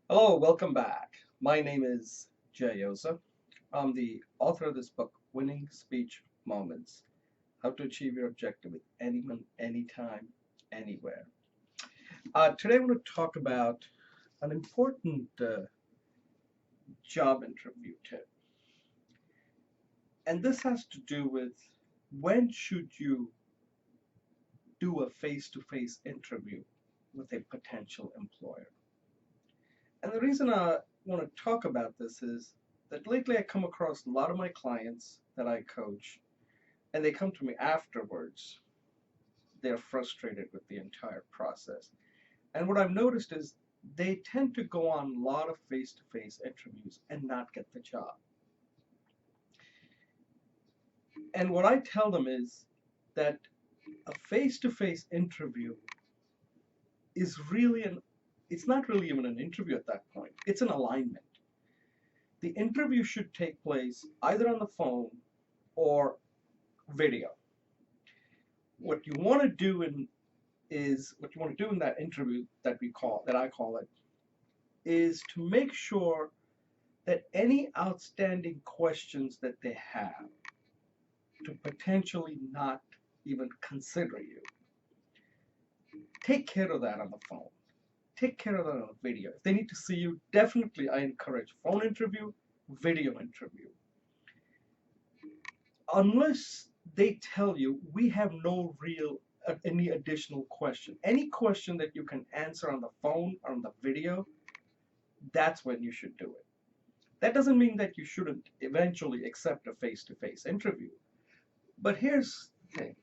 Hello, welcome back. My name is Jay Oza. I'm the author of this book, Winning Speech Moments: How to Achieve Your Objective with Anyone, Anytime, Anywhere. Today I want to talk about an important job interview tip. And this has to do with when should you do a face-to-face interview with a potential employer. And the reason I want to talk about this is that lately I come across a lot of my clients that I coach, and they come to me afterwards. They're frustrated with the entire process. And what I've noticed is they tend to go on a lot of face to face interviews and not get the job. And what I tell them is that a face to face interview is really it's not really even an interview at that point, it's an alignment. The interview should take place either on the phone or video. What you want to do in is what you want to do in that interview that I call it is to make sure that any outstanding questions that they have to potentially not even consider you, take care of that on the phone. Take care of that on the video. If they need to see you, definitely I encourage phone interview, video interview. Unless they tell you we have no real any additional question, any question that you can answer on the phone or on the video, that's when you should do it. That doesn't mean that you shouldn't eventually accept a face-to-face interview. But here's the thing.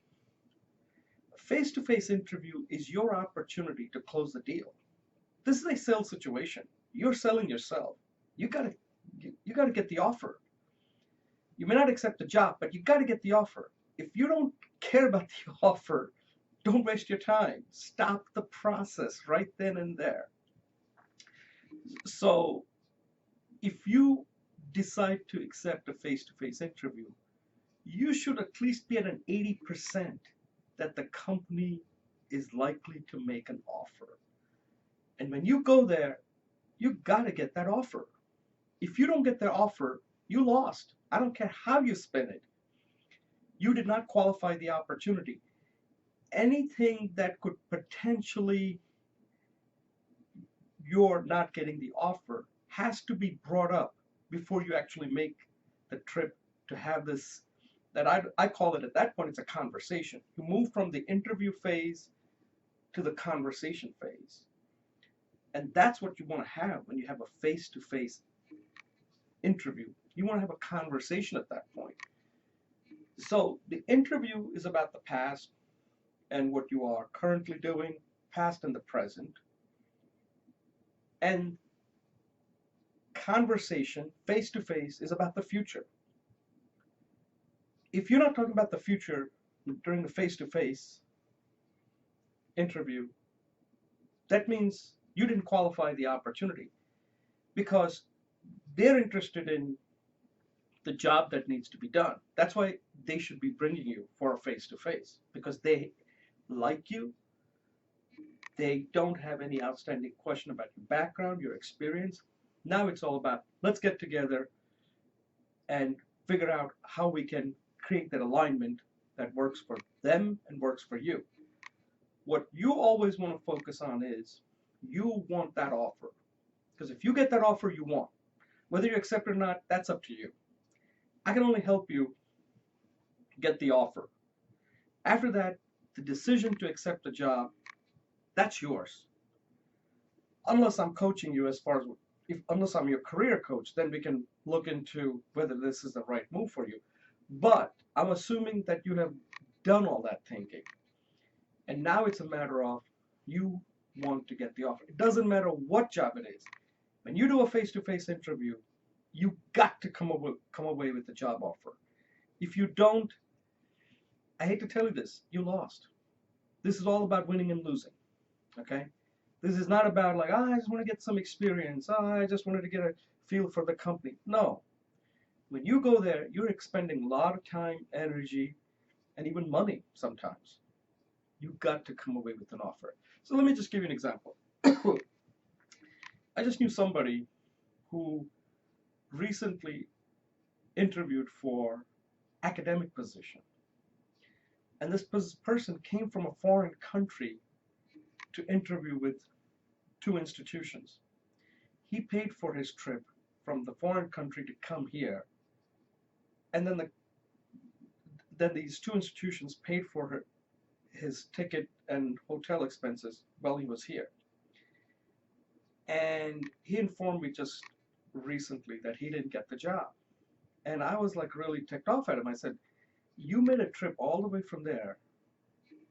A face-to-face interview is your opportunity to close the deal. This is a sales situation. You're selling yourself. You gotta you gotta get the offer. You may not accept the job, but you gotta get the offer. If you don't care about the offer, don't waste your time. Stop the process right then and there. So if you decide to accept a face-to-face interview, you should at least be at an 80% that the company is likely to make an offer. And when you go there, you got to get that offer. If you don't get the offer, you lost. I don't care how you spin it. You did not qualify the opportunity. Anything that could potentially you're not getting the offer has to be brought up before you actually make the trip to have this that I call it at that point it's a conversation. You move from the interview phase to the conversation phase. And that's what you want to have when you have a face-to-face interview. You want to have a conversation at that point. So the interview is about the past and what you are currently doing, past and the present. And conversation, face-to-face, is about the future. If you're not talking about the future during the face-to-face interview, that means you didn't qualify the opportunity because they're interested in the job that needs to be done. That's why they should be bringing you for a face-to-face because they like you. They don't have any outstanding question about your background, your experience. Now it's all about let's get together and figure out how we can create that alignment that works for them and works for you. What you always want to focus on is you want that offer. Because if you get that offer, you want. Whether you accept it or not, that's up to you. I can only help you get the offer. After that, the decision to accept the job, that's yours. Unless I'm coaching you as far as unless I'm your career coach, then we can look into whether this is the right move for you. But I'm assuming that you have done all that thinking. And now it's a matter of you want to get the offer. It doesn't matter what job it is. When you do a face-to-face interview, you got to come away with the job offer. If you don't, I hate to tell you this, you lost. This is all about winning and losing. Okay? This is not about like, I just want to get some experience. I just wanted to get a feel for the company. No. When you go there, you're expending a lot of time, energy, and even money sometimes. You've got to come away with an offer. So let me just give you an example. I just knew somebody who recently interviewed for academic position, and this person came from a foreign country to interview with two institutions. He paid for his trip from the foreign country to come here, and then these two institutions paid for his ticket and hotel expenses while he was here. And he informed me just recently that he didn't get the job. And I was like really ticked off at him. I said, you made a trip all the way from there.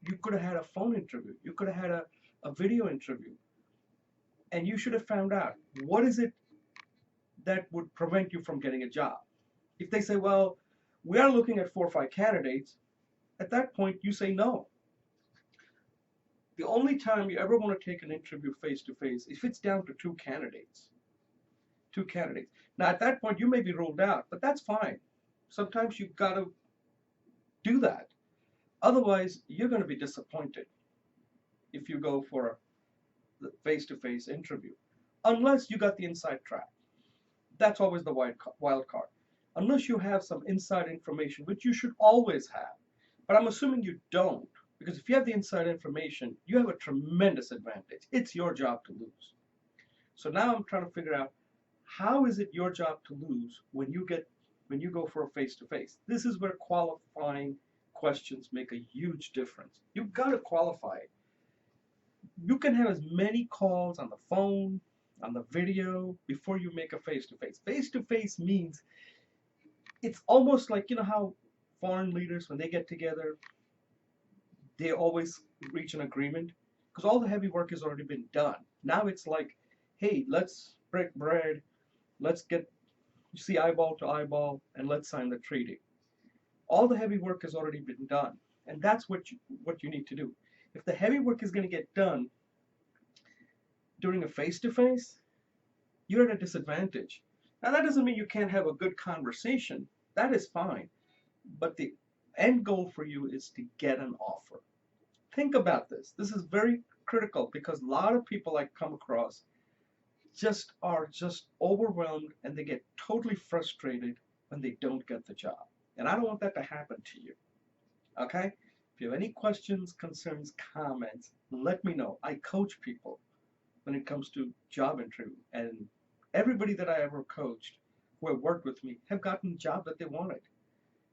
You could have had a phone interview. You could have had a video interview. And you should have found out what is it that would prevent you from getting a job. If they say, well, we are looking at 4 or 5 candidates, at that point you say no. The only time you ever want to take an interview face to face, if it's down to 2 candidates. 2 candidates. Now at that point you may be ruled out, but that's fine. Sometimes you've got to do that. Otherwise, you're going to be disappointed if you go for a face-to-face interview, unless you got the inside track. That's always the wild card. Unless you have some inside information, which you should always have. But I'm assuming you don't, because if you have the inside information, you have a tremendous advantage. It's your job to lose. So now I'm trying to figure out, how is it your job to lose when you go for a face-to-face? This is where qualifying questions make a huge difference. You've got to qualify it. You can have as many calls on the phone, on the video, before you make a face-to-face. Face-to-face means it's almost like, you know how foreign leaders, when they get together, they always reach an agreement? Because all the heavy work has already been done. Now it's like, hey, let's break bread, let's see eyeball to eyeball, and let's sign the treaty. All the heavy work has already been done, and that's what you need to do. If the heavy work is going to get done during a face-to-face, you're at a disadvantage. Now that doesn't mean you can't have a good conversation. That is fine. But the end goal for you is to get an offer. Think about this. This is very critical, because a lot of people I come across are just overwhelmed, and they get totally frustrated when they don't get the job. And I don't want that to happen to you. Okay? If you have any questions, concerns, comments, let me know. I coach people when it comes to job interview, and everybody that I ever coached who have worked with me have gotten the job that they wanted,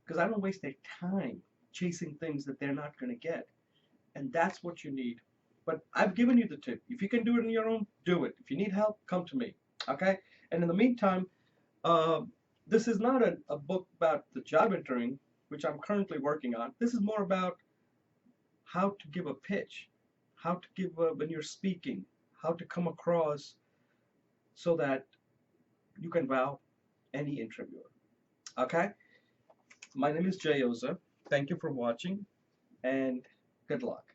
because I don't waste their time chasing things that they're not going to get. And that's what you need. But I've given you the tip. If you can do it on your own, do it. If you need help, come to me. Okay? And in the meantime, this is not a book about the job interviewing, which I'm currently working on. This is more about how to give a pitch, how to give when you're speaking, how to come across so that you can wow any interviewer. Okay? My name is Jay Oza. Thank you for watching, and good luck.